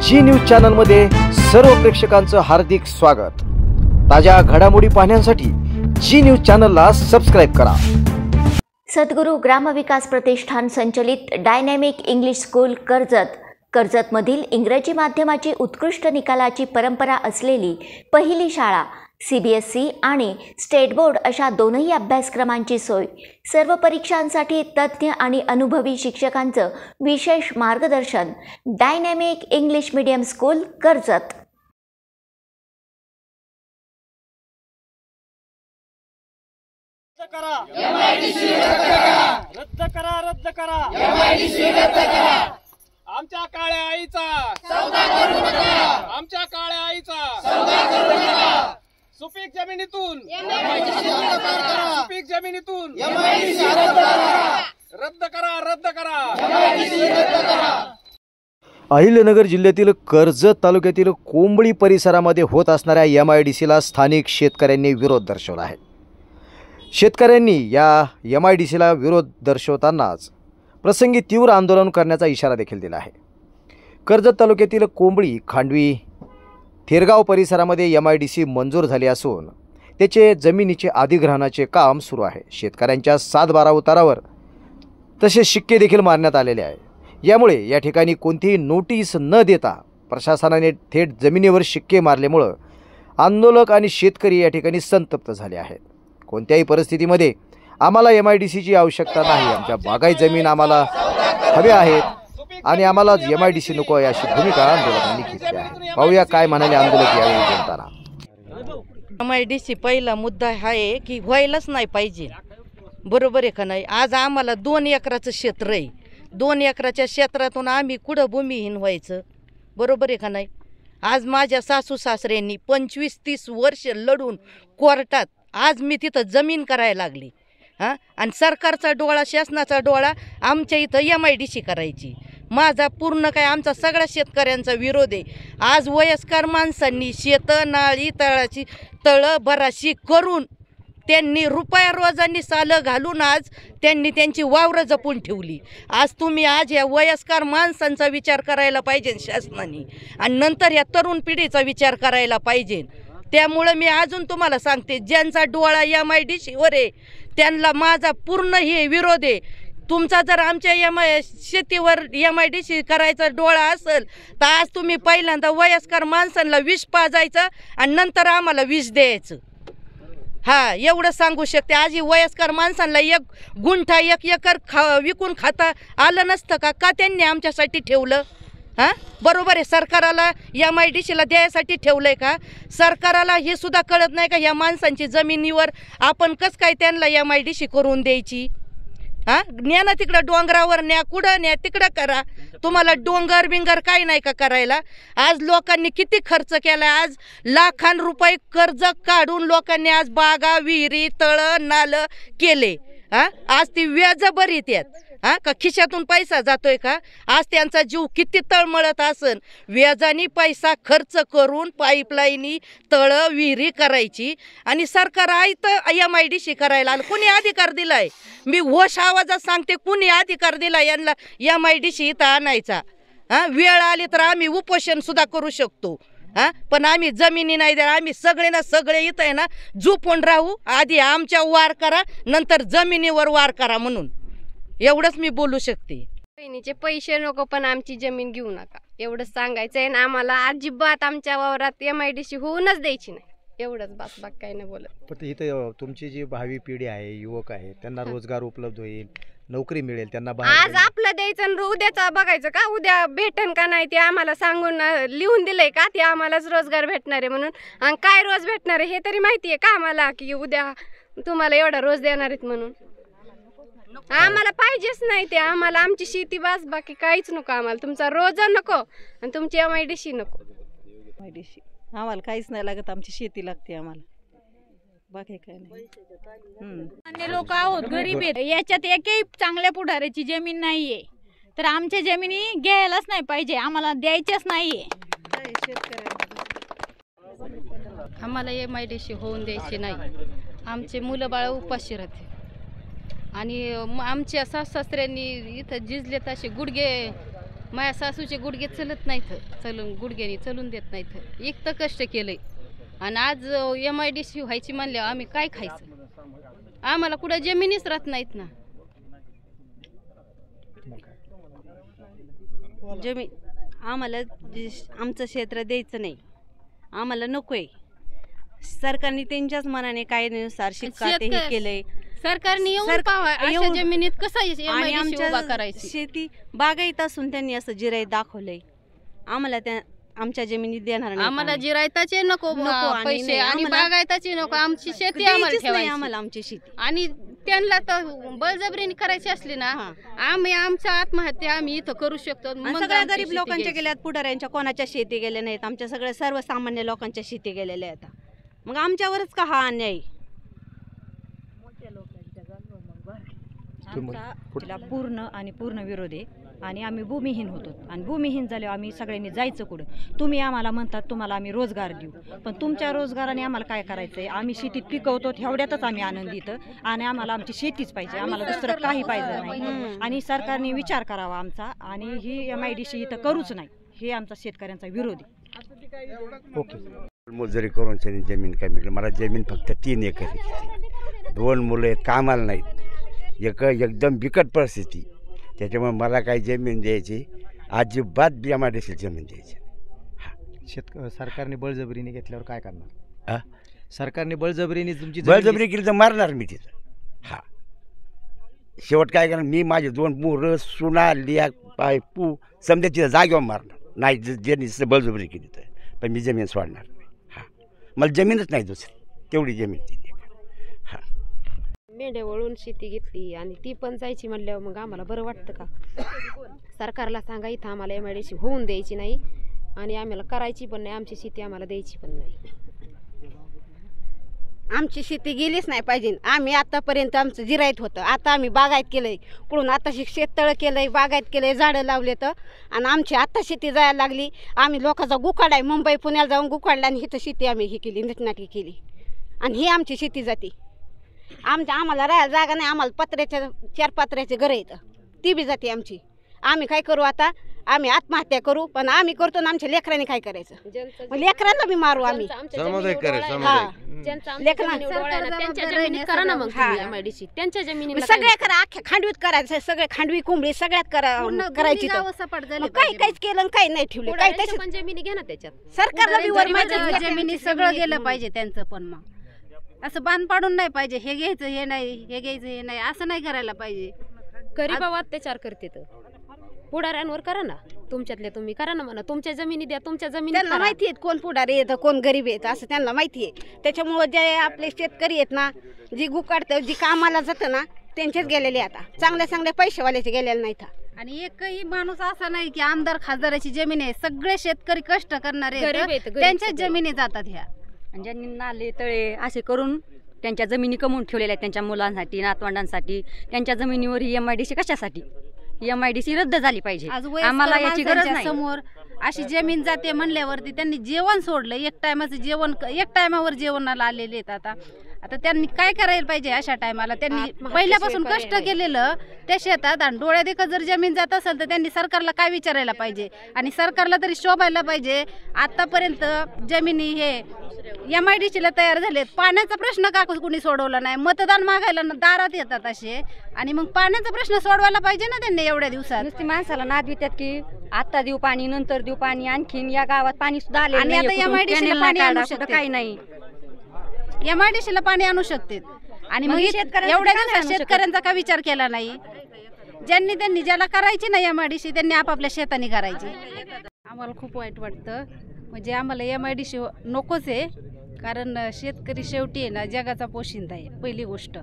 जी news channel मध्ये सर्व प्रेक्षकांचं हार्दिक स्वागत। ताज्या घडामोडी पाहण्यासाठी जी न्यूज चॅनलला सबस्क्राइब करा। सद्गुरू ग्रामविकास प्रतिष्ठान संचलित डायनॅमिक इंग्लिश स्कूल कर्जतमधील इंग्रजी माध्यमाची उत्कृष्ट निकालाची परंपरा असलेली पहिली शाळा CBSE आणि स्टेट बोर्ड अशा दोनही अभ्यासक्रमांची सोय, सर्व परीक्षांसाठी तज्ञ आणि अनुभवी शिक्षकांचं विशेष मार्गदर्शन। Dynamic English medium school Karjat. रद्द करा आमच्या काळ्या आईचा सौदा करू नका, आमच्या काळ्या आईचा सौदा करू नका। सुपीक जमिनीतून रद्द करा। अहिल्यानगर जिल्ह्यातील कर्जत तालुक्यातील कोंबळी परिसरामध्ये होत असणाऱ्या MIDCला स्थानिक शेतकऱ्यांनी विरोध दर्शवला आहे। शेतकऱ्यांनी या MIDCला विरोध दर्शवतानाच प्रसंगी तीव्र आंदोलन करण्याचा इशारा देखील दिला आहे। कर्जत तालुक्यातील कोंबळी, खांडवी, थेरगाव परिसरामध्ये MIDC मंजूर झाली असून त्याचे जमिनीचे अधिग्रहणाचे काम सुरू आहे। शेतकऱ्यांच्या 7/12 उतारावर तसे शिक्के देखील मारण्यात आलेले आहे। यामुळे या ठिकाणी कोणतीही नोटीस न देता प्रशासनाने थेट जमिनीवर शिक्के मारल्यामुळे आंदोलक आणि शेतकरी या ठिकाणी संतप्त झाले आहेत। कोणत्याही परिस्थितीमध्ये आम्हाला MIDCची आवश्यकता नाही, आमच्या बागायत जमीन आम्हाला हवे आहेत आणि आम्हाला MIDC नको अशी भूमिका आंदोलकांनी घेतली आहे। पाहूया काय म्हणाले आंदोलक यावेळी बोलताना। MIDC पहिला मुद्दा हा आहे की व्हायलाच नाही पाहिजे, बरोबर आहे का नाही। आज आम्हाला 2 एकराचं क्षेत्र आहे, 2 एकराच्या क्षेत्रातून आम्ही कुठं भूमिहीन व्हायचं, बरोबर आहे का नाही। आज माझ्या सासू सासऱ्यांनी 25-30 वर्ष लढून कोर्टात आज मी तिथं जमीन करायला लागली आणि सरकारचा डोळा, शासनाचा डोळा आमच्या इथं MIDC करायची। माझा पूर्ण काय आमचा सगळ्या शेतकऱ्यांचा विरोध आहे। आज वयस्कर माणसांनी शेतं, नाळी, तळाची तळं बराशी करून त्यांनी रुपया रोजांनी सालं घालून आज त्यांनी त्यांची वावरं जपून ठेवली। आज तुम्ही आज या वयस्कर माणसांचा विचार करायला पाहिजे शासनाने आणि नंतर या तरुण पिढीचा विचार करायला पाहिजे। त्यामुळे मी अजून तुम्हाला सांगते, ज्यांचा डोळा MIDCवर आहे त्यांना माझा पूर्ण हे विरोध आहे। तुमचा जर आमच्या शेतीवर MIDC करायचा डोळा असेल तर आज तुम्ही पहिल्यांदा वयस्कर माणसांना विष पाजायचं आणि नंतर आम्हाला विष द्यायचं। एवढं सांगू शकते। आज ही वयस्कर माणसांना 1 गुंठा 1 एकर विकून खाता आलं नसतं का त्यांनी आमच्यासाठी ठेवलं? बरोबर आहे, सरकाराला MIDCला द्यायसाठी ठेवलंय का? सरकाराला हे सुद्धा कळत नाही का ह्या माणसांची जमिनीवर आपण कसं काय त्यांना MIDC करून द्यायची? न्या ना तिकडं डोंगरावर न्या, कुठं न्या तिकडं करा। तुम्हाला डोंगर बिंगर काही नाही का करायला? आज लोकांनी किती खर्च केला, आज लाखां रुपये कर्ज काढून लोकांनी आज बागा, विहिरी, तळं, नालं केले। आज ती व्याज बरीत आहेत का खिशातून पैसा जातोय का? आज त्यांचा जीव किती तळमळत असन। व्याजानी पैसा खर्च करून पाईपलाईनी, तळं, विहिरी करायची आणि सरकार तर MIDC करायला आलं। कुणी अधिकार दिलाय? मी होश आवाजात सांगते, कुणी अधिकार दिलाय यांना MIDC इथं आणायचा? वेळ आली तर आम्ही उपोषण सुद्धा करू शकतो, पण आम्ही जमिनी नाही द्या। आम्ही सगळे इथं आहे ना झोपून राहू, आधी आमच्या वार करा नंतर जमिनीवर वार करा म्हणून एवढंच मी बोलू शकते। बहिणीचे पैसे नको पण आमची जमीन घेऊ नका एवढंच सांगायचं आहे ना आम्हाला। अजिबात आमच्या वावरात MIDC होऊनच द्यायची नाही, एवढंच बस, बाकी काही नाही बोलत। पण इथं तुमची जी भावी पिढी आहे, युवक आहे, त्यांना रोजगार उपलब्ध होईल, नोकरी मिळेल त्यांना। आज आपलं द्यायचं आणि उद्याचं बघायचं का उद्या भेटन का नाही ते आम्हाला सांगून लिहून दिलंय का ते आम्हालाच रोजगार भेटणार आहे म्हणून? आणि काय रोज भेटणार आहे हे तरी माहिती आहे का आम्हाला की उद्या तुम्हाला एवढा रोज देणार आहेत म्हणून? आम्हाला पाहिजेच नाही ते, आम्हाला आमची शेती बस, बाकी काहीच नको आम्हाला। तुमचा रोज नको आणि तुमची MIDC नको। MIDC आम्हाला काहीच नाही लागत, आमची शेती लागते आम्हाला, बाकी काही नाही। लोक आहोत, गरीब आहेत, याच्यात एकही चांगल्या पुढाऱ्याची जमीन नाहीये तर आमच्या जमिनी घ्यायलाच नाही पाहिजे, आम्हाला द्यायच्याच नाहीये। आम्हाला MIDC होऊन द्यायची नाही, आमचे मुलं बाळ उपाशी राहते आणि आमच्या सासऱ्यांनी इथं झिजले तसे गुडघे माझ्या सासूचे गुडघे चलत नाहीत, गुडघ्याने चलून देत नाहीत. एक तर कष्ट केलंय आणि आज MIDC व्हायची म्हणल्यावर आम्ही काय खायचं? आम्हाला कुठं जमिनीच राहत नाहीत ना. जमीन आम्हाला आमचं क्षेत्र द्यायचं नाही, आम्हाला नको आहे. सरकारने त्यांच्याच मनाने कायद्यानुसार शिक्का ते हे केलंय. सरकारने येऊन सर- पाहावं अशा येऊन- जमिनीत कसं आणि MIDC उभा आमच्या करायची. शेती बागायत असून त्यांनी असं जिरायत दाखवलंय. आम्हाला त्या आमच्या जमिनीत देणार नाही. आम्हाला जिरायताचे नको आणि पैसे नाही, आणि आम्हाला- बागायताचे नको. आमची शेती द्यायचीच आम्हाला नाही ठेवायची आम्हाला आमची शेती. आणि त्यांना तर बळजबरीने करायची असली ना, आम्ही आमच्या आत्महत्या आम्ही इथं करू शकतो. आणि मग सगळ्या आमची गरीब शेती लोकांच्या घ्यायची. गेल्यात, पुढाऱ्यांच्या कोणाच्या शेती गेल्या नाहीत, आमच्या सगळ्या सर्वसामान्य लोकांच्या शेती गेलेल्या आहेत. मग आमच्यावरच का हा अन्याय? तिला पूर्ण विरोध आहे आणि आम्ही भूमिहीन होतो. आणि भूमिहीन झाल्यावर आम्ही सगळ्यांनी जायचं कुठं? तुम्ही आम्हाला म्हणतात तुम्हाला आम्ही रोजगार देऊ, पण तुमच्या रोजगाराने आम्हाला काय करायचं आहे? आम्ही शेतीत पिकवतो, तेवढ्यातच आम्ही आनंदित आणि आम्हाला आमची शेतीच पाहिजे, आम्हाला दुसरं काही पाहिजे नाही. आणि सरकारने विचार करावा आमचा आणि ही MIDC इथं करूच नाही, हे आमचा शेतकऱ्यांचा विरोध आहे. ओके. मजुरी करून जमीन कमी. मला जमीन फक्त 3 एकर आहे. 2 मुलं आहेत, कामाला नाहीत. एकदम बिकट परिस्थिती. त्याच्यामुळे मला काही जमीन द्यायची अजिबात MIDC जमीन द्यायची. सरकारने बळजबरीने घेतल्यावर काय करणार? हा? सरकारने बळजबरीने तुमची जमीन बळजबरी केली तर मारणार मी तिथं. हा, शेवट काय करणार? मी माझे 2 मुलं, सुना, लिया, पू समजा तिथं जागेवर मारणार नाही. ज्यांनी बळजबरी केली तर. पण मी जमीन सोडणार नाही. हा, मला जमीनच नाही दुसरी, तेवढी जमीन ती. हा, मेंढ्या वळून शेती घेतली आणि ती पण जायची म्हणल्यावर मग आम्हाला बरं वाटतं का? सरकारला सांगा इथं आम्हाला MIDC होऊन द्यायची नाही आणि आम्हाला करायची पण नाही, आमची शेती आम्हाला द्यायची पण नाही. आमची शेती गेलीच नाही पाहिजे. आम्ही आतापर्यंत आमचं जिरायत होतं, आता आम्ही बागायत केलंय. कुठून आता शेततळं केलंय, बागायत केलंय, झाडं लावले तर. आणि आमची आता शेती जायला लागली. आम्ही लोकांचा गुकाड आहे, मुंबई पुण्याला जाऊन गुकाडला आणि इथं शेती आम्ही ही केली, नीटनाटी केली. आणि ही आमची शेती जाते. आम्हाला राहायला जागा नाही, आम्हाला 4 पत्र्याचे घरं येतं, ती बी जाते आमची. आम्ही काय करू आता? आम्ही आत्महत्या करू, पण आम्ही करतो ना आमच्या लेकरांनी काय करायचं? मग लेकरांना बी मारू आम्ही. त्यांच्या जमिनीत करा ना मग MIDC त्यांच्या जमिनीला सगळ्या करा, अख्ख्या खांडवीत करायचं, सगळे खांडवी कोंबडी सगळ्यात करायची. काहीच केलं आणि काही नाही ठेवलं. काही तशी पण जमिनी घ्या ना त्याच्यात. सरकारला बी वर माहिती जमिनी सगळं गेलं पाहिजे त्यांचं. पण मग असं बांध पाडून नाही पाहिजे, हे घ्यायचं हे नाही, हे घ्यायचं हे नाही, असं नाही करायला पाहिजे. गरीबावर अत्याचार करते तर पुढाऱ्यांवर करा ना, तुमच्यातले तुम्ही करा ना. म्हणा तुमच्या जमिनी द्या, तुमच्या जमिनी. त्यांना माहिती आहे कोण पुढारी येतं कोण गरीब येतं असं त्यांना माहिती आहे. त्याच्यामुळे जे आपले शेतकरी आहेत ना, जी गुकाडतं, जी कामाला जातं ना, त्यांचेच गेलेले आता. चांगल्या पैसेवाल्याचे गेलेले नाहीत. आणि एकही माणूस असा नाही की आमदार खासदाराची जमीन आहे. सगळे शेतकरी कष्ट करणारे त्यांच्याच जमिनी जातात ह्या. आणि ज्यांनी नाले तळे असे करून त्यांच्या जमिनी कमवून ठेवलेल्या आहेत त्यांच्या मुलांसाठी, नातवंडांसाठी, त्यांच्या जमिनीवर ही MIDC कशासाठी? MIDC रद्द झाली पाहिजे. आम्हाला याची गरज नाही. समोर अशी जमीन जाते म्हणल्यावरती त्यांनी जेवण सोडलं. एक टायमाचं जेवण, एक टायमावर जेवणाला आलेले आहेत. आता त्यांनी काय करायला पाहिजे अशा टायमाला? त्यांनी पहिल्यापासून कष्ट केलेलं त्या शेतात आणि डोळ्यादेखत जर जमीन जात असेल तर त्यांनी सरकारला काय विचारायला पाहिजे? आणि सरकारला तरी शोभायला पाहिजे. आतापर्यंत जमिनी हे MIDCला तयार झालेत. पाण्याचा प्रश्न का कुणी सोडवला नाही? मतदान मागायला दारात येतात असे. आणि मग पाण्याचा प्रश्न सोडवायला पाहिजे ना त्यांनी एवढ्या दिवसात. नुसती माणसाला नाद देतात की आता देऊ पाणी, नंतर देऊ पाणी, आणखीन या गावात पाणी सुद्धा आले आणि आता MIDCला पाणी आणू शकते. काही नाही. MIDCला पाणी आणू शकते. आणि मग एवढ्या दिवसात शेतकऱ्यांचा का विचार केला नाही? त्यांनी ज्याला करायची नाही MIDC त्यांनी आपापल्या शेताने करायची. आम्हाला खूप वाईट वाटतं. म्हणजे आम्हाला MIDC नकोच आहे. कारण शेतकरी शेवटी आहे ना जगाचा पोशिंदा आहे पहिली गोष्ट.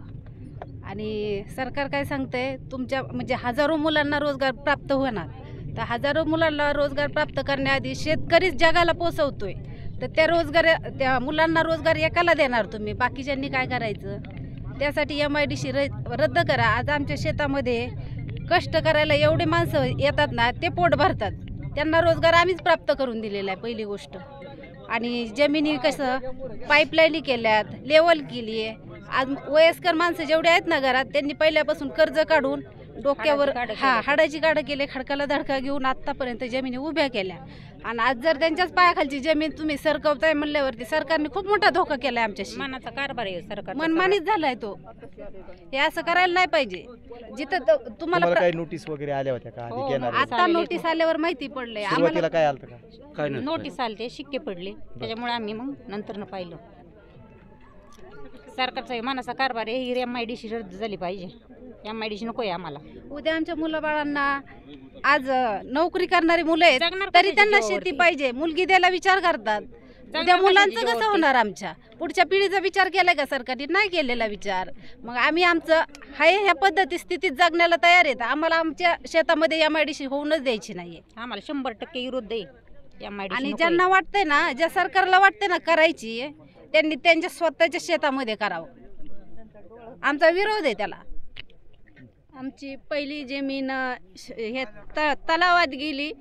आणि सरकार काय सांगतंय? तुमच्या म्हणजे हजारो मुलांना रोजगार प्राप्त होणार. तर हजारो मुलांना रोजगार प्राप्त करण्याआधी शेतकरीच जगाला पोचवतोय. तर त्या मुलांना रोजगार एकाला देणार तुम्ही, बाकीच्यांनी काय करायचं? त्यासाठी MIDC रद्द करा. आज आमच्या शेतामध्ये कष्ट करायला एवढे माणसं येतात ना, ते पोट भरतात. त्यांना रोजगार आम्हीच प्राप्त करून दिलेला आहे पहिली गोष्ट. आणि जमिनी कसं पाईपलाईनी केल्यात, लेवल केली आहे. आज वयस्कर माणसं जेवढे आहेत ना घरात, त्यांनी पहिल्यापासून कर्ज काढून डोक्यावर हाडाची गाडं केले, खडकाला धडका घेऊन आत्तापर्यंत जमिनी उभ्या केल्या. आणि आज जर त्यांच्याच पायाखालची जमीन तुम्ही सरकवताय म्हणल्यावरती सरकारने खूप मोठा धोका केलाय आमच्याशी. मनाचा कारभार आहे सरकार, मनमानीच झालाय तो. हे असं करायला नाही पाहिजे. जिथं तुम्हाला काही नोटीस वगैरे आल्या होत्या का आधी घेणार? आता नोटीस आल्यावर माहिती पडलंय सुरुवातीला काय आलं का? काय नाही. नोटीस आले, ते शिक्के पडले, त्याच्यामुळे आम्ही मग नंतर पाहिलं. सरकारचा मनाचा कारभार आहे. ही MIDC रद्द झाली पाहिजे. MIDC नको आहे आम्हाला. उद्या आमच्या मुलाबाळांना आज नोकरी करणारी मुलं आहेत तरी त्यांना शेती पाहिजे, मुलगी द्यायला विचार करतात. उद्या मुलांचं कसं होणार? आमच्या पुढच्या पिढीचा विचार केलाय का सरकारने? नाही केलेला विचार. मग आम्ही आमचं हाय ह्या पद्धती स्थितीत जगण्याला तयार आहेत. आम्हाला आमच्या शेतामध्ये MIDC होऊनच द्यायची नाहीये. आम्हाला 100% विरोध आहे MIDC. आणि ज्यांना वाटतंय ना, ज्या सरकारला वाटतंय ना करायची, त्यांनी त्यांच्या स्वतःच्या शेतामध्ये करावं. आमचा विरोध आहे त्याला. आमची पहिली जमीन हे तलावात गेली.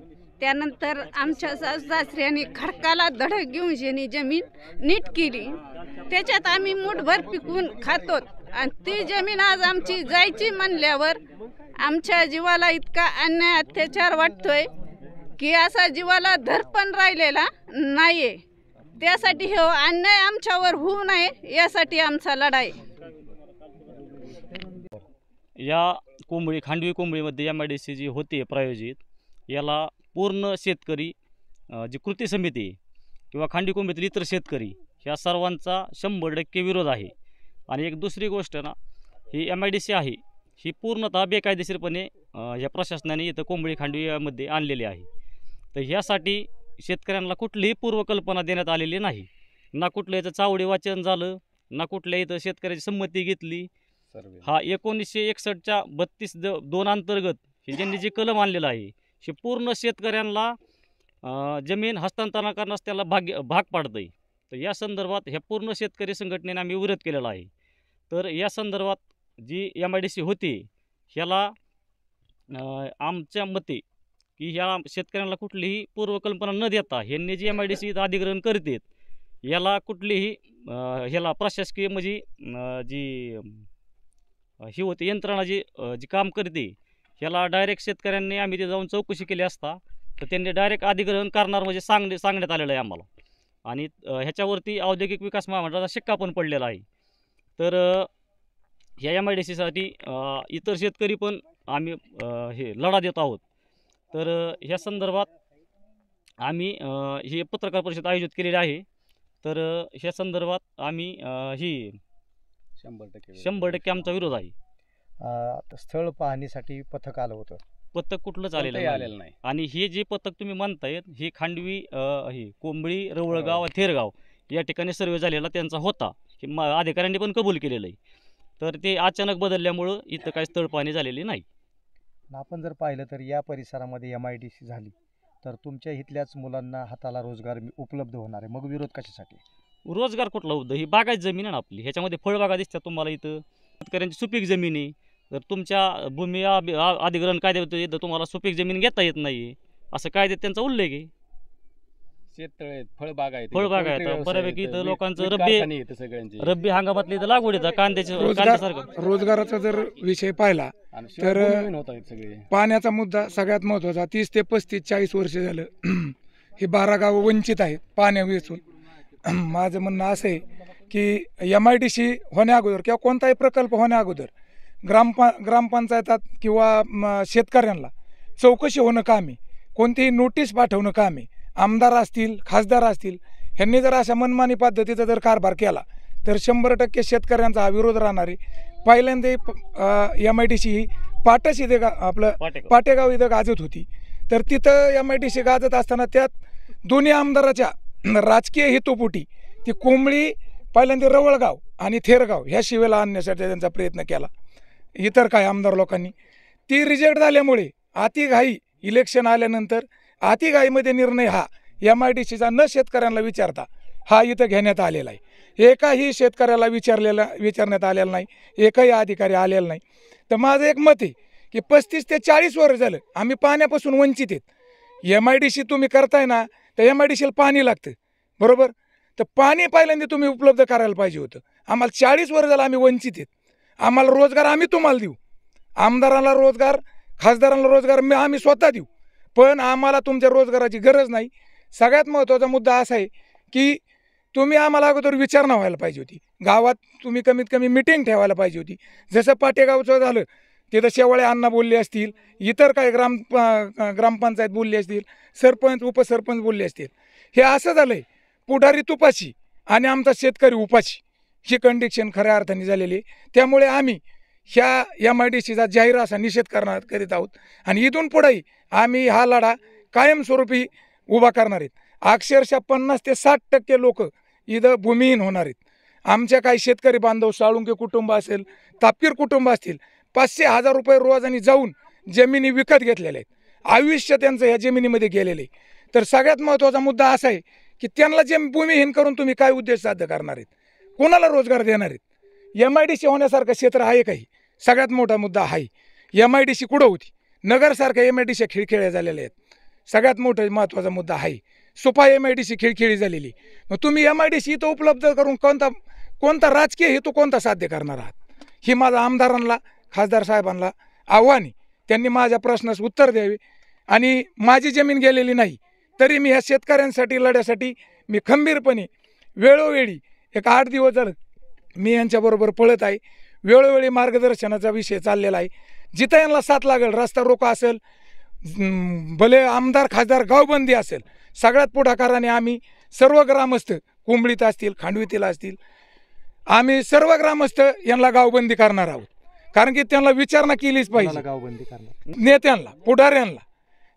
त्यानंतर आमच्या सासऱ्याने खडकाला धडक घेऊन शेनी जमीन नीट केली. त्याच्यात आम्ही मूठभर पिकवून खातो. आणि ती जमीन आज आमची जायची म्हणल्यावर आमच्या जीवाला इतका अन्याय अत्याचार वाटतोय की असा जीवाला धर पण राहिलेला नाहीये. त्यासाठी हे अन्याय आमच्यावर होऊ नये यासाठी आमचा लढाई. या खांडवी कोंबडीमध्ये MIDC जी होते प्रायोजित, याला पूर्ण शेतकरी, जी कृती समिती किंवा खांडवी कोंबडीतील इतर शेतकरी ह्या सर्वांचा 100% विरोध आहे. आणि एक दुसरी गोष्ट ना, ही MIDC आहे ही पूर्णतः बेकायदेशीरपणे ह्या प्रशासनाने इथं कोंबडी खांडवीमध्ये आणलेली आहे. तर ह्यासाठी शेतकऱ्यांना कुठलीही पूर्वकल्पना देण्यात आलेली नाही. ना कुठलं याचं चावडी वाचन झालं, ना कुठल्या इथं शेतकऱ्याची संमती घेतली. हा 1961च्या 32(2) अंतर्गत हे ज्यांनी जे कलम आणलेलं आहे हे पूर्ण शेतकऱ्यांना जमीन हस्तांतरण करण्यास त्याला भाग पाडतंय. तर या संदर्भात ह्या पूर्ण शेतकरी संघटनेने आम्ही विरोध केलेला आहे. तर या संदर्भात जी MIDC होती ह्याला आमच्या मते की ह्या शेतकऱ्यांना कुठलीही पूर्वकल्पना न देता ह्यांनी जी MIDC अधिग्रहण करतात याला कुठलीही ह्याला प्रशासकीय म्हणजे जी ही होती यंत्रणा जी काम करते ह्याला डायरेक्ट शेतकऱ्यांनी आम्ही ते जाऊन चौकशी केली असता तर त्यांनी डायरेक्ट अधिग्रहण करणार म्हणजे सांगण्यात आलेलं आहे आम्हाला. आणि ह्याच्यावरती औद्योगिक विकास महामंडळाचा शिक्का पण पडलेला आहे. तर ह्या MIDCसाठी इतर शेतकरी पण आम्ही हे लढा देत आहोत. तर ह्या संदर्भात आम्ही ही पत्रकार परिषद आयोजित केलेली आहे. तर ह्या संदर्भात आम्ही ही 100% आमचा विरोध आहे. स्थळ पाहणीसाठी पथक आलं होतं, पथक कुठलंच आलेलं नाही. आणि हे जे पथक तुम्ही म्हणतायत हे खांडवी ही कोंबडी रवळगाव थेरगाव या ठिकाणी सर्वे झालेला त्यांचा होता. हे अधिकाऱ्यांनी पण कबूल केलेलं आहे. तर ते अचानक बदलल्यामुळं इथं काही स्थळ पाहणी झालेली नाही. आपण जर पाहिलं तर या परिसरामध्ये MIDC झाली तर तुमच्या इथल्याच मुलांना हाताला रोजगार उपलब्ध होणार आहे. मग विरोध कशासाठी? रोजगार कुठला उपलब्ध? ही बागायत जमीन आहे ना आपली, ह्याच्यामध्ये फळबागा दिसतात तुम्हाला. इथं शेतकऱ्यांची सुपीक जमीन आहे. तर तुमच्या भूमी अधिग्रहण कायद्यात तुम्हाला सुपीक जमीन घेता येत नाही असं कायद्यात त्यांचा उल्लेख आहे. शेततळे फळबाग आहेत, बऱ्यापैकी इथं लोकांचं रब्बी हंगामातली इथं लागवड येतं कांद्यासारखं. रोजगाराचा जर विषय पाहिला तर पाण्याचा मुद्दा सगळ्यात महत्त्वाचा. 30 ते 35 40 वर्ष झालं हे 12 गावं वंचित आहेत पाण्या वेचून. माझं म्हणणं असं आहे की MIDC होण्या अगोदर किंवा कोणताही प्रकल्प होण्या अगोदर ग्रामपंचायतात किंवा शेतकऱ्यांना चौकशी होणं कामी, कोणतीही नोटीस पाठवणं कामी. आमदार असतील, खासदार असतील, ह्यांनी जर अशा मनमानी पद्धतीचा जर कारभार केला तर 100% शेतकऱ्यांचा हा विरोध राहणार आहे. पहिल्यांदा MIDC ही पाटस इथे आपलं पाटेगाव इथं गाजत होती. तर तिथं MIDC गाजत असताना त्यात दोन्ही आमदाराच्या राजकीय हेतूपोटी ती कोंबडी पहिल्यांदा रवळगाव आणि थेरगाव ह्या शिवेला आणण्यासाठी त्यांचा प्रयत्न केला. इतर काय आमदार लोकांनी ती रिजेक्ट झाल्यामुळे अतिघाई इलेक्शन आल्यानंतर अतिघाईमध्ये निर्णय हा MIDCचा न शेतकऱ्यांना विचारता हा इथं घेण्यात आलेला आहे. एकाही शेतकऱ्याला विचारण्यात आलेला नाही, एकही अधिकारी आलेला नाही. तर माझं एक मत आहे की 35 ते 40 वर्ष झालं आम्ही पाण्यापासून वंचित आहेत. MIDC तुम्ही करताय ना तर MIDCला पाणी लागतं, बरोबर? तर पाणी पहिल्यांदा तुम्ही उपलब्ध करायला पाहिजे होतं. आम्हाला 40 वर्ष झालं आम्ही वंचित आहेत. आम्हाला रोजगार आम्ही तुम्हाला देऊ, आमदारांना रोजगार, खासदारांना रोजगार आम्ही स्वतः देऊ, पण आम्हाला तुमच्या रोजगाराची गरज नाही. सगळ्यात महत्त्वाचा मुद्दा असा आहे की तुम्ही आम्हाला अगोदर विचारणा व्हायला पाहिजे होती. गावात तुम्ही कमीत कमी मिटिंग ठेवायला पाहिजे होती. जसं पाटेगावचं झालं तिथं शेवाळे अण्णा बोलले असतील, इतर काही ग्रामपंचायत बोलली असतील, सरपंच उपसरपंच बोलले असतील. हे असं झालं आहे पुढारी तुपाशी आणि आमचा शेतकरी उपाशी, ही कंडिशन खऱ्या अर्थाने झालेली आहे. त्यामुळे आम्ही ह्या MIDCचा जाहीर असा निषेध करीत आहोत आणि इथून पुढेही आम्ही हा लढा कायमस्वरूपी उभा करणार आहेत. अक्षरशः 50 ते 60% लोक इथं भूमिहीन होणार आहेत. आमच्या काही शेतकरी बांधव, साळुंके कुटुंब असेल, तापकीर कुटुंब असतील, 500-1000 रुपये रोजाने जाऊन जमिनी विकत घेतलेल्या आहेत. आयुष्य त्यांचं ह्या जमिनीमध्ये गेलेलं आहे. तर सगळ्यात महत्त्वाचा मुद्दा असा आहे की त्यांना भूमिहीन करून तुम्ही काय उद्देश साध्य करणार आहेत, कोणाला रोजगार देणार आहेत? MIDC होण्यासारखं क्षेत्र आहे काही? सगळ्यात मोठा मुद्दा आहे. MIDC कुठं होती? नगरसारख्या MIDC खिळखिळ्या झालेल्या आहेत. सगळ्यात मोठा महत्त्वाचा मुद्दा आहे. सुपा MIDC खिळखिळी झालेली. मग तुम्ही MIDC इथं उपलब्ध करून कोणता राजकीय हेतू कोणता साध्य करणार आहात? ही माझा आमदारांना, खासदार साहेबांना आव्हान आहे. त्यांनी माझ्या प्रश्नास उत्तर द्यावे. आणि माझी जमीन गेलेली नाही तरी मी ह्या शेतकऱ्यांसाठी लढ्यासाठी मी खंबीरपणे वेळोवेळी 8 दिवस झालं मी यांच्याबरोबर पळत आहे. वेळोवेळी मार्गदर्शनाचा विषय चाललेला आहे. जिथं यांना साथ लागेल, रस्ता रोको असेल, भले आमदार खासदार गावबंदी असेल, सगळ्यात पुढाकाराने आम्ही सर्व ग्रामस्थ, कुंबळीत असतील, खांडवीतील असतील, आम्ही सर्व ग्रामस्थ यांना गावबंदी करणार आहोत. कारण की त्यांना विचारणा केलीच पाहिजे. गावबंदी करणार नेत्यांना, पुढाऱ्यांना,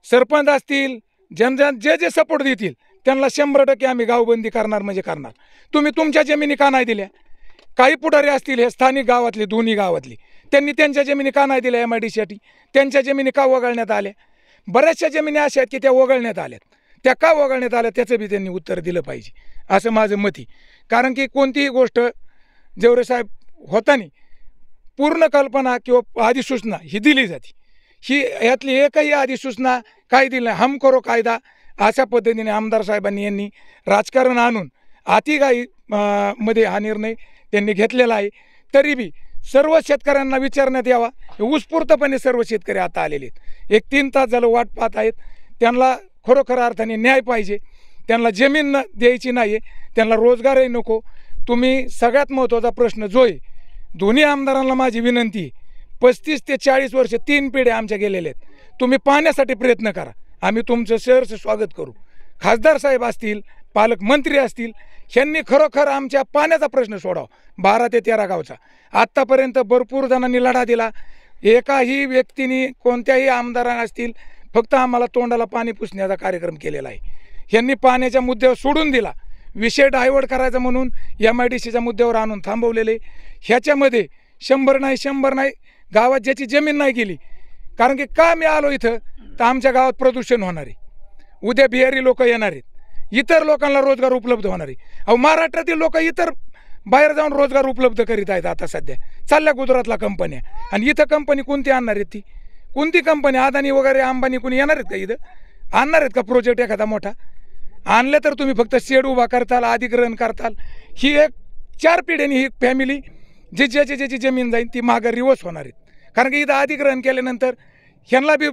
सरपंच असतील, जे सपोर्ट देतील त्यांना 100% आम्ही गावबंदी करणार म्हणजे करणार. तुम्ही तुमच्या जमिनी का नाही दिल्या? काही पुढारी असतील हे स्थानिक गावातले, दोन्ही गावातले, त्यांनी त्यांच्या जमिनी का नाही दिल्या MIDCसाठी? त्यांच्या जमिनी का वगळण्यात आल्या? बऱ्याचशा जमिनी अशा आहेत की त्या वगळण्यात आल्यात. त्या का वगळण्यात आल्या त्याचं बी त्यांनी उत्तर दिलं पाहिजे असं माझं मत आहे. कारण की कोणतीही गोष्ट जेवढे साहेब होताना पूर्ण कल्पना किंवा अधिसूचना ही दिली जाते. ही यातली एकही अधिसूचना काय दिली नाही. हम करो कायदा अशा पद्धतीने आमदार साहेबांनी यांनी राजकारण आणून अतिघाई मध्ये हा निर्णय त्यांनी घेतलेला आहे. तरी बी सर्व शेतकऱ्यांना विचारण्यात यावा. उत्स्फूर्तपणे सर्व शेतकरी आता आलेले आहेत. 3 तास झालं वाट पाहत आहेत. त्यांना खरोखर अर्थाने न्याय पाहिजे. त्यांना जमीन द्यायची नाही आहे, त्यांना रोजगारही नको. तुम्ही सगळ्यात महत्त्वाचा प्रश्न जो आहे, दोन्ही आमदारांना माझी विनंती आहे, 35 ते 40 वर्ष 3 पिढ्या आमच्या गेलेल्या आहेत. तुम्ही पाहण्यासाठी प्रयत्न करा. आम्ही तुमचं सहर्ष स्वागत करू. खासदार साहेब असतील, पालकमंत्री असतील, ह्यांनी खरोखर आमच्या पाण्याचा प्रश्न सोडावा. 12 ते 13 गावचा आत्तापर्यंत भरपूर जणांनी लढा दिला. एकाही व्यक्तीने, कोणत्याही आमदारांना असतील, फक्त आम्हाला तोंडाला पाणी पुसण्याचा कार्यक्रम केलेला आहे. ह्यांनी पाण्याच्या मुद्द्यावर सोडून दिला. विषय डायव्हर्ट करायचा म्हणून MIDCच्या मुद्द्यावर आणून थांबवलेले. ह्याच्यामध्ये 100 नाही गावात ज्याची जमीन नाही गेली. कारण की का मी आलो इथं तर आमच्या गावात प्रदूषण होणार आहे. उद्या बिहारी लोक येणार आहेत, इतर लोकांना रोजगार उपलब्ध होणार आहे. अहो महाराष्ट्रातील लोक इतर बाहेर जाऊन रोजगार उपलब्ध करीत आहेत. आता सध्या चालल्या गुजरातला कंपन्या, आणि इथं कंपनी कोणती आणणार आहेत? ती कोणती कंपनी? अदानी वगैरे, अंबानी कोणी येणार आहेत का इथं? आणणार आहेत का प्रोजेक्ट एखादा मोठा? आणलं तर तुम्ही फक्त शेड उभा करताल, अधिग्रहण करताल. ही 4 पिढ्यांनी ही फॅमिली ज्याची जमीन जाईल ती मागं रिवर्स होणार आहेत. कारण की इथं अधिग्रहण केल्यानंतर ह्यांना बी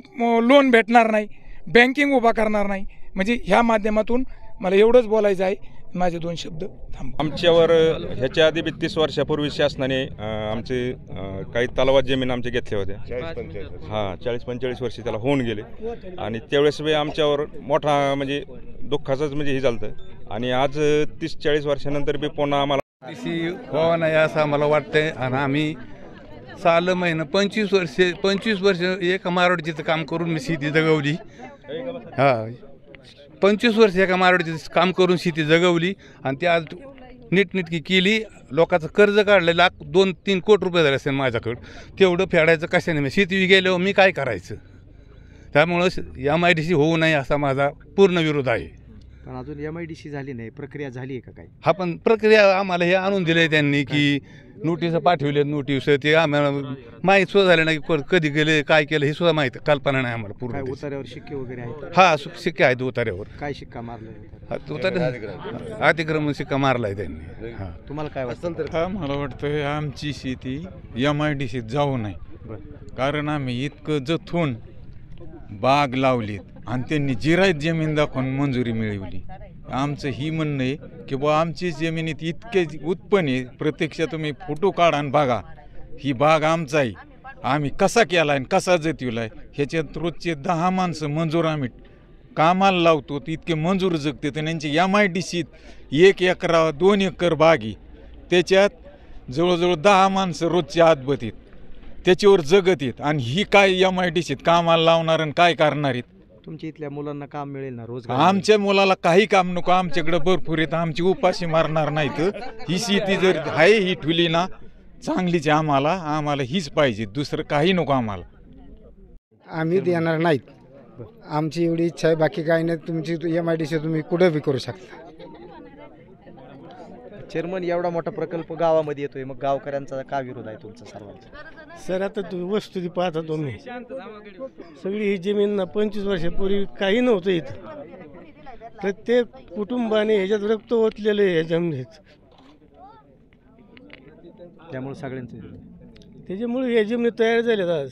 लोन भेटणार नाही, बँकिंग उभा करणार नाही. म्हणजे ह्या माध्यमातून मला एवढंच बोलायचं आहे. माझे 2 शब्द थांबतो. आमच्यावर ह्याच्या आधी 32 वर्षापूर्वी शासनाने आमचे काही तलावात जमीन आमच्या घेतल्या होत्या. 40-45 वर्ष त्याला होऊन गेले. आणि त्यावेळेस आमच्यावर मोठा म्हणजे दुःखाचंच म्हणजे हे झालं. आणि आज 30-40 वर्षानंतर बी पुन्हा आम्हाला व्हावा नाही असं आम्हाला वाटतंय. आणि आम्ही साल महिना 25 वर्ष एका मारवाडीचं काम करून मी शेती जगवली. 25 वर्ष एका मारवाडीचं काम करून शेती जगवली आणि ती आज नीटनेटकी केली. लोकांचं कर्ज काढलं, 2-3 कोटी रुपये झाले असेल माझ्याकडं. तेवढं फेडायचं कशाने? मी शेती गेल्यावर मी काय करायचं? त्यामुळं MIDC होऊ नये असा माझा पूर्ण विरोध आहे. पण अजून MIDC झाली नाही, प्रक्रिया झाली आहे का काही? हा, पण प्रक्रिया आम्हाला हे आणून दिले त्यांनी की नोटीस पाठवले. नोटीस ते आम्हाला माहीत सुद्धा झालं नाही की कधी गेले, काय केलं हे सुद्धा माहीत, कल्पना नाही आम्हाला पूर्ण. उतार्यावर शिक्के वगैरे आहेत? हा, शिक्के आहेत उतार्यावर. काय शिक्का मारला? अतिक्रमण शिक्का मारलाय त्यांनी. तुम्हाला काय वाटतं? हा, मला वाटतं आमची शेती MIDCत जाऊ नये. कारण आम्ही इतकं जथून बाग लावलीत आणि त्यांनी जिरायत जमीन दाखवून मंजुरी मिळवली. आमचं ही म्हणणं आहे की बुवा आमची जमिनीत इतके उत्पन्न आहे, प्रत्यक्ष तुम्ही फोटो काढा आणि बघा ही बाग आमचा आहे, आम्ही कसा केला आहे कसा जतिवला आहे. ह्याच्यात रोजचे 10 माणसं मंजूर आम्ही कामाला लावतो, इतके मंजूर जगते. तर यांची MIDCत 1 एकर 2 एकर बाग आहे, त्याच्यात जवळजवळ 10 माणसं रोजच्या आत बतीत त्याच्यावर जगत आहेत. आणि ही काय MIDCत कामाला लावणार आणि काय करणार आहेत. तुमच्या इथल्या मुलांना काम मिळेल ना, रोजगार? आमच्या मुलाला काही काम नको, आमच्याकडे भरपूर येतं, आमची उपाशी मारणार नाहीत. ही शेती जर आहे ही ठुली ना चांगलीच आम्हाला हीच पाहिजे, दुसरं काही नको आम्हाला. आम्ही देणार नाहीत, आमची एवढी इच्छा आहे, बाकी काही नाही. तुमची MIDC तुम्ही कुठं बी करू शकता. चेअरमन, एवढा मोठा प्रकल्प गावामध्ये येतोय, मग गावकऱ्यांचा का विरोध आहे तुमचा सर्वांचा? सर, आता तुम्ही वस्तुस्थिती पाहता तुम्ही, सगळी ही जमीन 25 वर्षापूर्वी काही नव्हतं इथं. प्रत्येक कुटुंबाने ह्याच्यात रक्त ओतलेलं आहे या जमिनीत, त्यामुळे सगळ्यांचं त्याच्यामुळे या जमिनी तयार झाल्यात आज.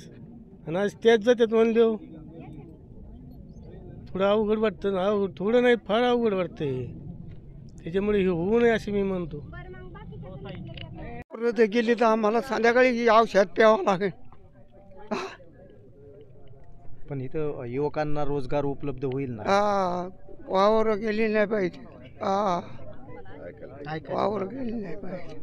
आणि आज त्याच जात्यात म्हणले थोडं अवघड वाटतं ना. थोडं नाही, फार अवघड वाटतंय. त्याच्यामुळे हे होऊ नये असे मी म्हणतो. गेली तर आम्हाला संध्याकाळी औषध प्यावं लागेल. पण इथं युवकांना रोजगार उपलब्ध होईल ना? वावर गेली नाही पाहिजे. वावर गेली नाही पाहिजे.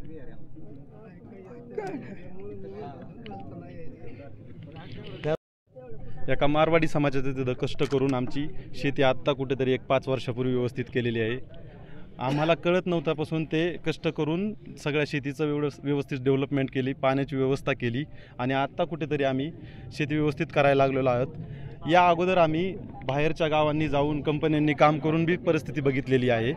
एका मारवाडी समाजाचे तिथं कष्ट करून आमची शेती आत्ता कुठेतरी 1-5 वर्षापूर्वी व्यवस्थित केलेली आहे. आम्हाला कळत नव्हत्यापासून ते कष्ट करून सगळ्या शेतीचं व्यवस्थित डेव्हलपमेंट केली, पाण्याची व्यवस्था केली आणि आत्ता कुठेतरी आम्ही शेती व्यवस्थित करायला लागलेलो आहोत. या अगोदर आम्ही बाहेरच्या गावांनी जाऊन कंपन्यांनी काम करून बी परिस्थिती बघितलेली आहे.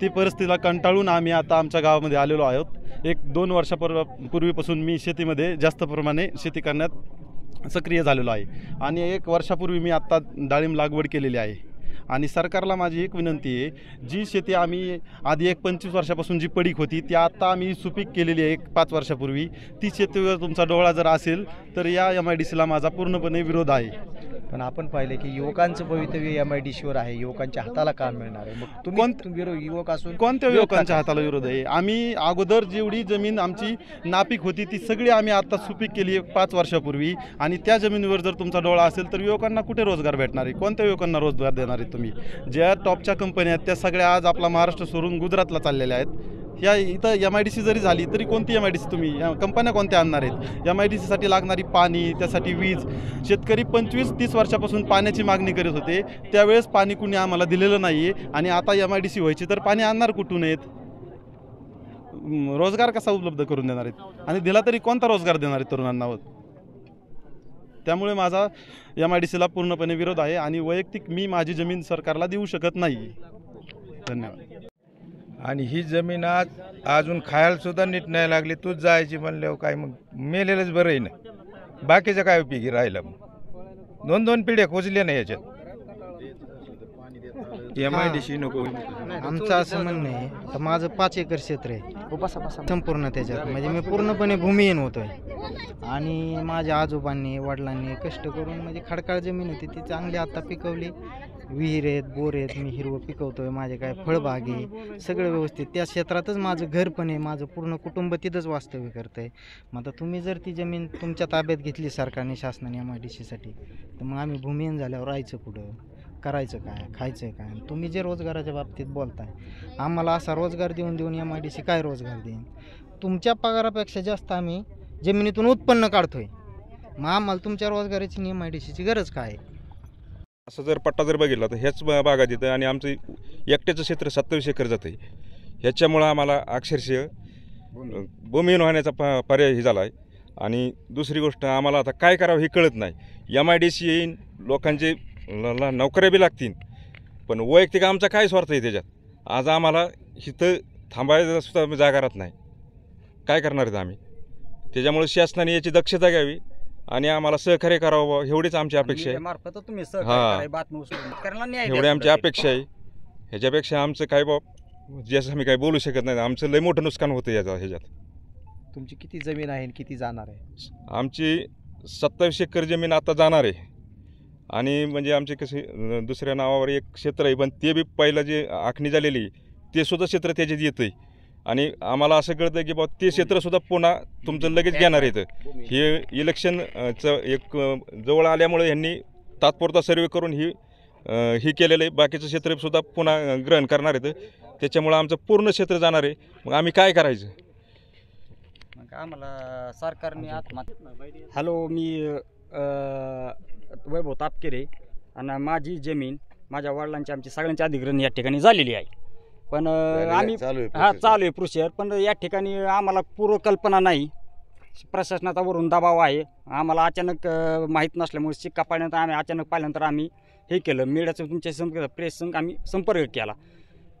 ती परिस्थितीला कंटाळून आम्ही आता आमच्या गावामध्ये आलेलो आहोत. 1-2 वर्षापूर्वीपासून मी शेतीमध्ये जास्त प्रमाणे शेती करण्यात सक्रिय झालेलो आहे आणि 1 वर्षापूर्वी मी आत्ता डाळिंब लागवड केलेली आहे. आणि सरकारला माझी एक विनंती आहे, जी शेती आम्ही आधी 25 वर्षापासून जी पडीक होती ती आता आम्ही सुपीक केलेली आहे 5 वर्षापूर्वी, ती शेतीवर तुमचा डोळा जर असेल तर या MIDCला माझा पूर्णपणे विरोध आहे. पण आपण पाहिलं की युवकांचं भवितव्य MIDCवर आहे, युवकांच्या हाताला काम मिळणार आहे. मग तुम्ही युवक असून कोणत्या युवकांच्या हाताला विरोध आहे? आम्ही अगोदर जेवढी जमीन आमची नापीक होती ती सगळी आम्ही आता सुपीक केली 5 वर्षापूर्वी आणि त्या जमिनीवर जर तुमचा डोळा असेल तर युवकांना कुठे रोजगार भेटणार आहे? कोणत्या युवकांना रोजगार देणार आहे तुम्ही? ज्या टॉपच्या कंपन्या आहेत त्या सगळ्या आज आपला महाराष्ट्र सोडून गुजरातला चाललेल्या आहेत. या इथं MIDC जरी झाली तरी कोणती MIDC तुम्ही कंपन्या कोणत्या आणणार आहेत? MIDCसाठी लागणारी पाणी, त्यासाठी वीज. शेतकरी 25-30 वर्षापासून पाण्याची मागणी करत होते, त्यावेळेस पाणी कुणी आम्हाला दिलेलं नाही आहे आणि आता MIDC व्हायची तर पाणी आणणार कुठून आहेत? रोजगार कसा उपलब्ध करून देणार आहेत? आणि दिला तरी कोणता रोजगार देणार आहेत तरुणांना? त्यामुळे माझा MIDCला पूर्णपणे विरोध आहे आणि वैयक्तिक मी माझी जमीन सरकारला देऊ शकत नाही. धन्यवाद. आणि ही जमीन अजून खायला सुद्धा नीट नाही लागली, तूच जायची म्हणल्यावर काय मग मेलेलंच बरं आहे ना. बाकीचं काय उपयोगी राहिलं? मग 2-2 पिढ्या खोचल्या नाही याच्यात. MIDC नको. आमचं असं म्हणणं आहे, तर माझं 5 एकर क्षेत्र आहे संपूर्ण त्याच्यात, म्हणजे मी पूर्णपणे भूमिहीन होतोय. आणि माझ्या आजोबांनी वडिलांनी कष्ट करून म्हणजे खडकाळ जमीन होती ती चांगली आता पिकवली. विहीर आहेत, बोर आहेत, मी हिरवं पिकवतोय, माझे काय फळबाग आहे, सगळं व्यवस्थित. त्या क्षेत्रातच माझं घर पण आहे, माझं पूर्ण कुटुंब तिथंच वास्तव्य करतं आहे. मग आता तुम्ही जर ती जमीन तुमच्या ताब्यात घेतली सरकारने, शासनाने MIDCसाठी, तर मग आम्ही भूमिहीन झाल्यावर राहायचं कुठं, करायचं काय, खायचं काय? तुम्ही जे रोजगाराच्या बाबतीत बोलताय, आम्हाला असा रोजगार देऊन MIDC काय रोजगार देईन? तुमच्या पगारापेक्षा जास्त आम्ही जमिनीतून उत्पन्न काढतोय, मग आम्हाला तुमच्या रोजगाराची MIDCची गरज काय आहे? असं जर पट्टा जर बघितला तर ह्याच भागात येतं आणि आमचं एकट्याचं क्षेत्र 27 एकर जातं आहे. ह्याच्यामुळं आम्हाला अक्षरशः भूमिहीन होण्याचा पर्याय झाला आहे. आणि दुसरी गोष्ट, आम्हाला आता काय करावं हे कळत नाही. MIDC येईन, लोकांचे नोकऱ्या बी लागतील, पण वैयक्तिक आमचा काय स्वार्थ आहे त्याच्यात? आज आम्हाला इथं थांबायला सुद्धा जागा राहत नाही, काय करणार आहेत आम्ही? त्याच्यामुळे शासनाने याची दक्षता घ्यावी आणि आम्हाला सहकार्य करावं, एवढीच आमची अपेक्षा आहे. एवढी आमची अपेक्षा आहे. ह्याच्यापेक्षा आमचं काय बाब जसं आम्ही काय बोलू शकत नाही. आमचं लय मोठं नुकसान होतं ह्याच्यात. तुमची किती जमीन आहे, किती जाणार आहे? आमची 27 एकर जमीन आता जाणार आहे आणि म्हणजे आमचे कसे दुसऱ्या नावावर एक क्षेत्र आहे, पण ते बी पहिलं जे आखणी झालेली ते सुद्धा क्षेत्र त्याच्यात येतं आहे आणि आम्हाला असं कळतं की बाबा ते क्षेत्रसुद्धा पुन्हा तुमचं लगेच घेणार येतं. हे इलेक्शनचं एक जवळ आल्यामुळे यांनी तात्पुरता सर्वे करून ही केलेलं आहे. बाकीचं क्षेत्रसुद्धा पुन्हा ग्रहण करणार येतं, त्याच्यामुळं आमचं पूर्ण क्षेत्र जाणार आहे. मग आम्ही काय करायचं? आम्हाला सरकारने हॅलो, मी वैभव तापकेरे आणि माझी जमीन माझ्या वडिलांची आमची सगळ्यांची अधिग्रहण या ठिकाणी झालेली आहे. पण आम्ही चालू आहे प्रोसिजर, पण या ठिकाणी आम्हाला पूर्व कल्पना नाही. प्रशासनाचा वरून दबाव आहे. आम्हाला अचानक माहीत नसल्यामुळे शिक्का पाडल्यानंतर आम्ही अचानक पाहिल्यानंतर आम्ही हे केलं. मीडियाचं तुमच्या प्रेससंग आम्ही संपर्क केला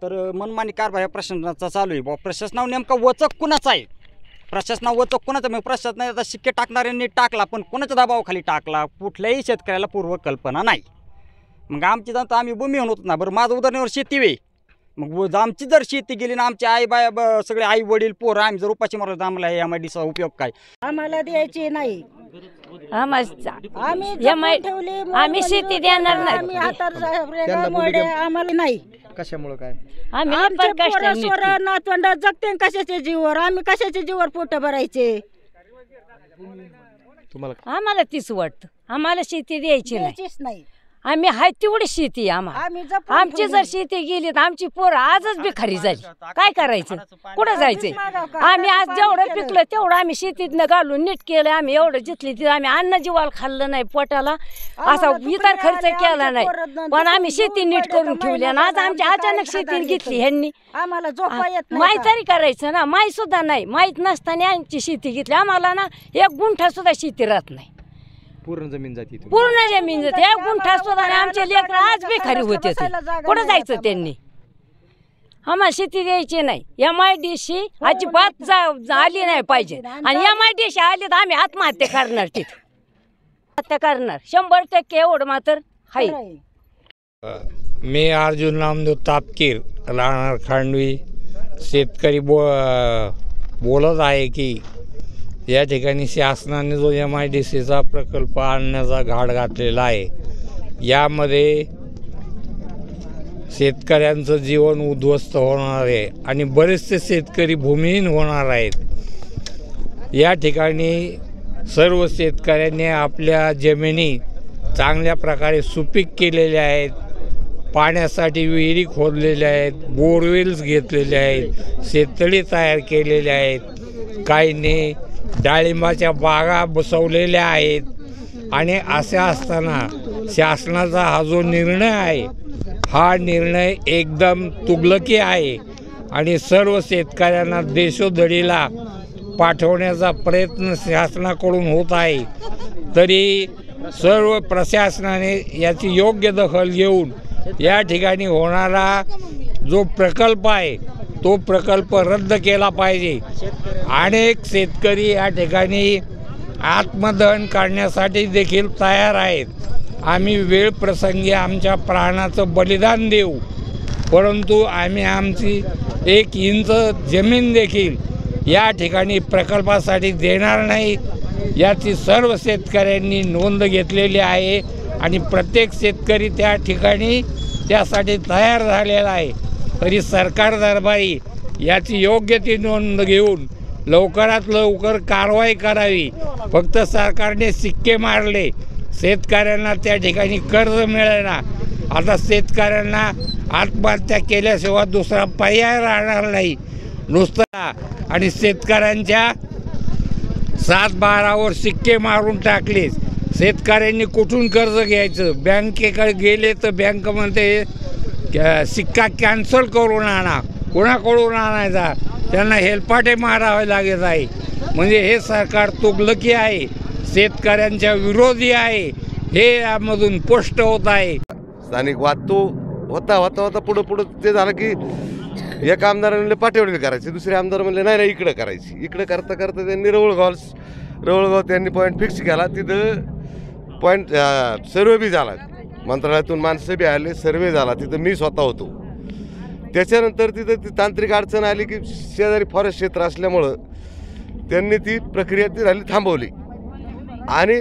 तर मनमानी कारभार प्रशासनाचा चालू आहे. बुवा प्रशासनावर नेमका वचक कुणाचा आहे? प्रशासनावर वचक कुणाचा? मग प्रशासनाने आता शिक्के टाकणाऱ्यांनी टाकला, पण कोणाच्या दबावाखाली टाकला? कुठल्याही शेतकऱ्याला पूर्व कल्पना नाही. मग आमची जाणतं आम्ही भूमिहीन होतो ना. बरं, माझं उदाहरणावर शेती वे, मग आमची जर शेती गेली ना, आमचे आई बाय सगळे आई वडील पोरं आम्ही जर उपाशी मारत तर आम्हाला हे MIDCचा उपयोग काय? आम्हाला द्यायची नाही. आम्ही शेती देणार नाही. आम्ही आम्हाला नाही. कशामुळे काय? नातवंड जगते कशाच्या जीवावर? आम्ही कशाच्या जीवावर पोट भरायचे? आम्हाला तीच वाटतं. आम्हाला शेती द्यायची नाही. आम्ही हाय तेवढी शेती आम्हाला. आमची जर शेती गेली तर आमची पोरं आजच बेकारी झाली. काय करायचं? कुठं जायचंय? आम्ही आज जेवढं पिकलं तेवढं आम्ही शेतीतनं घालून नीट केलं. आम्ही एवढं जिथली तिथं आम्ही अन्न जीवाला खाल्लं नाही, पोटाला असा इतर खर्च केला नाही, पण आम्ही शेती नीट करून ठेवली. आणि आज आमची अचानक शेती घेतली ह्यांनी. आम्हाला झोपा येत माहीत तरी करायचं ना. माहीत सुद्धा नाही. माहीत नसताना आमची शेती घेतली. आम्हाला ना 1 गुंठा सुद्धा शेती राहत नाही. पूर्ण जमीन जाते. पूर्ण जमीन जाते. 1 गुंठा सुद्धा आमचे लेकरं आज बेकारी होते. कुठं जायचं त्यांनी? आम्हाला शेती द्यायची नाही. MIDC अजिबात आली नाही पाहिजे. आणि MIDC आली तर आम्ही आत्महत्या करणार. तिथं आत्महत्या करणार 100% एवढं मात्र आहे. मी अर्जुन नामदेव तापकीर, राहणार खांडवी, शेतकरी बोलत आहे की या ठिकाणी शासनाने जो MIDCचा प्रकल्प आणण्याचा घाट घातलेला आहे, यामध्ये शेतकऱ्यांचं जीवन उद्ध्वस्त होणार आहे आणि बरेचसे शेतकरी भूमिहीन होणार आहेत. या ठिकाणी सर्व शेतकऱ्यांनी आपल्या जमिनी चांगल्या प्रकारे सुपीक केलेल्या आहेत. पाण्यासाठी विहिरी खोदलेल्या आहेत, बोरवेल्स घेतलेले आहेत, शेततळी तयार केलेले आहेत. काहींनी डाळिंबाच्या बागा बसवलेल्या आहेत. आणि असे असताना शासनाचा हा जो निर्णय आहे, हा निर्णय एकदम तुगलकी आहे आणि सर्व शेतकऱ्यांना देशोधडीला पाठवण्याचा प्रयत्न शासनाकडून होत आहे. तरी सर्व प्रशासनाने याची योग्य दखल घेऊन या ठिकाणी होणारा जो प्रकल्प आहे तो प्रकल्प रद्द केला पाहिजे. अनेक शेतकरी या ठिकाणी आत्मदहन करण्यासाठी देखील तयार आहेत. आम्ही वेळ प्रसंगी आमच्या प्राणाचं बलिदान देऊ, परंतु आम्ही आमची 1 इंच जमीन देखील या ठिकाणी प्रकल्पासाठी देणार नाही. याची सर्व शेतकऱ्यांनी नोंद घेतलेली आहे आणि प्रत्येक शेतकरी त्या ठिकाणी त्यासाठी तयार झालेला आहे. तरी सरकार दरबारी याची योग्य ती नोंद घेऊन लवकरात लवकर कारवाई करावी. फक्त सरकारने शिक्के मारले, शेतकऱ्यांना त्या ठिकाणी कर्ज मिळेना. आता शेतकऱ्यांना आत्महत्या केल्याशिवाय दुसरा पर्याय राहणार नाही. नुसता आणि शेतकऱ्यांच्या 7-12वर शिक्के मारून टाकले. शेतकऱ्यांनी कुठून कर्ज घ्यायचं? बँकेकडे गेले तर बँकमध्ये सिक्का कॅन्सल करून आणा. कोणाकडून आणायचा? त्यांना हेलपाटे मारावे लागत आहे. म्हणजे हे सरकार तुगलकी आहे, शेतकऱ्यांच्या विरोधी आहे, हे यामधून स्पष्ट होत आहे. स्थानिक वाद तो होता पुढं ते झालं की एका आमदाराने म्हणले पाठवणी करायची, दुसरे आमदार म्हणले नाही इकडं करायची. इकडं करता करता त्यांनी रवळगाव त्यांनी पॉईंट फिक्स केला. तिथं पॉईंट सर्वे बी झाला, मंत्रालयातून माणसं बी आले, सर्वे झाला. तिथं मी स्वतः होतो. त्याच्यानंतर तिथं ती तांत्रिक अडचण आली की शेजारी फॉरेस्ट क्षेत्र असल्यामुळं त्यांनी ती प्रक्रिया ती झाली थांबवली. आणि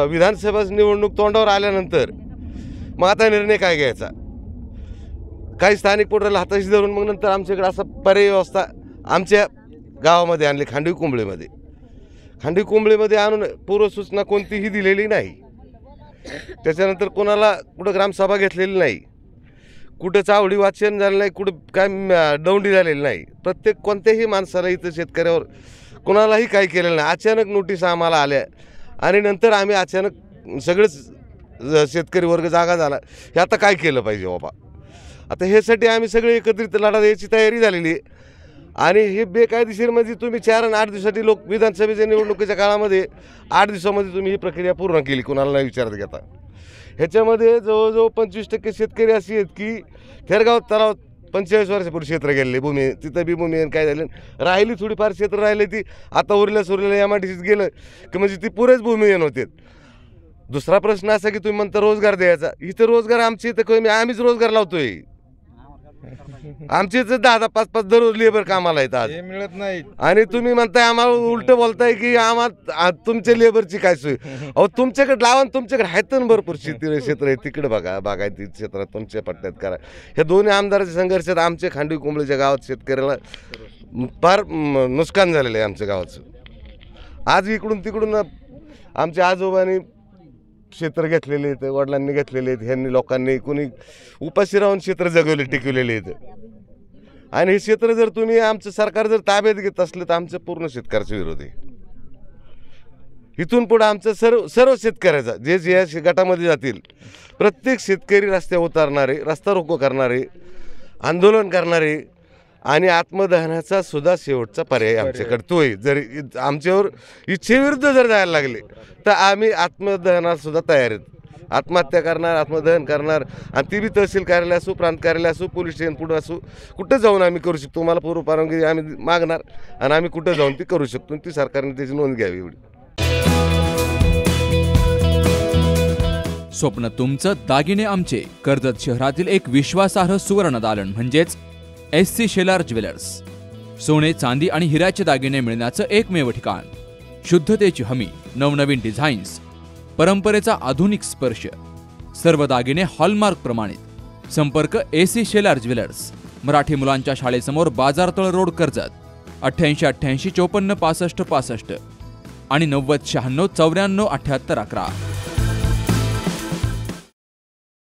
विधानसभा निवडणूक तोंडावर आल्यानंतर मग आता निर्णय काय घ्यायचा. काही स्थानिक पोटराला हाताशी धरून मग नंतर आमच्याकडे असा पर्याय व्यवस्था आमच्या गावामध्ये आणली. खांडवी कुंबळीमध्ये आणून पूर्वसूचना कोणतीही दिलेली नाही. त्याच्यानंतर कोणाला कुठं ग्रामसभा घेतलेली नाही, कुठं चावडी वाचन झालं नाही, कुठं काय दौंडी झालेली नाही. प्रत्येक कोणत्याही माणसाला इथं शेतकऱ्यावर कोणालाही काही केलेलं नाही. अचानक नोटीस आम्हाला आल्या आणि नंतर आम्ही अचानक सगळंच शेतकरी वर्ग जागा झाला. हे आता काय केलं पाहिजे बाबा. आता ह्यासाठी आम्ही सगळे एकत्रित लढा द्यायची तयारी झालेली आहे. आणि हे बेकायदेशीर म्हणजे तुम्ही 4 आणि 8 दिवसासाठी लोक विधानसभेच्या निवडणुकीच्या काळामध्ये 8 दिवसामध्ये तुम्ही ही प्रक्रिया पूर्ण केली कोणाला नाही विचारत घेता. ह्याच्यामध्ये जवळजवळ 25% शेतकरी असे आहेत की थेरगाव तलाव 45 वर्षापूर्वी क्षेत्र गेलेले भूमी, तिथं बी भूमी काय झालं राहिली थोडीफार क्षेत्र राहिले ती आता उरल्या MIDCत गेलं की म्हणजे ती पुरेच भूमिहीन होते. दुसरा प्रश्न असा की तुम्ही म्हणता रोजगार द्यायचा. इथं रोजगार आमच्या इथं कमी, आम्हीच रोजगार लावतोय. आमच्या इथं 10-5 दररोज लेबर कामाला आहेत आज मिळत नाही. आणि तुम्ही म्हणताय आम्हाला उलट बोलताय की आम्हाला तुमच्या लेबरची काय सोय. अहो तुमच्याकडे लावा, तुमच्याकडे आहेत ना भरपूर शेती क्षेत्र आहे, तिकडे बघा. बागायती क्षेत्रात तुमच्या पट्ट्यात करा. ह्या दोन्ही आमदाराच्या संघर्षात आमच्या खांडवी कुंबळीच्या गावात शेतकऱ्याला फार नुकसान झालेलं आहे आमच्या गावाचं. आज इकडून तिकडून आमच्या आजोबांनी क्षेत्र घेतलेले आहेत, वडिलांनी घेतलेले आहेत, ह्यांनी लोकांनी कोणी उपाशी राहून क्षेत्र जगवले टिकवलेले आहेत. आणि हे क्षेत्र जर तुम्ही आमचं सरकार जर ताब्यात घेत असलं तर आमचं पूर्ण शेतकऱ्याच्या विरोध आहे. इथून पुढे आमचं सर्व शेतकऱ्याचा जे या गटामध्ये जातील प्रत्येक शेतकरी रस्त्यावर उतरणारे, रस्ता रोको करणारे, आंदोलन करणारे आणि आत्मदहनाचा सुद्धा शेवटचा पर्याय आमच्याकडे तोय. जर आमच्यावर इच्छेविरुद्ध जर जायला लागले तर आम्ही आत्मदहनाला सुद्धा तयार आहेत. आत्महत्या करणार, आत्मदहन करणार, आणि ती बी तहसील कार्यालय असो, प्रांत कार्यालय असो, पोलीस स्टेशन पुढे असो, कुठं जाऊन आम्ही करू शकतो. तुम्हाला पूर्व परवानगी आम्ही मागणार आणि आम्ही कुठं जाऊन ती करू शकतो. ती सरकारने त्याची नोंद घ्यावी. एवढी स्वप्न तुमचं, दागिने आमचे. कर्जत शहरातील एक विश्वासार्ह सुवर्ण दालन म्हणजेच SC शेलार ज्वेलर्स. सोने, चांदी आणि हिऱ्याचे दागिने मिळण्याचं एकमेव ठिकाण. शुद्धतेची हमी, नवनवीन डिझाईन्स, परंपरेचा आधुनिक स्पर्श, सर्व दागिने हॉलमार्क प्रमाणित. संपर्क SC शेलार ज्वेलर्स, मराठी मुलांच्या शाळेसमोर, बाजारतळ रोड, कर्जत. 88 88 54 65 65 आणि 90 96 94 78 11.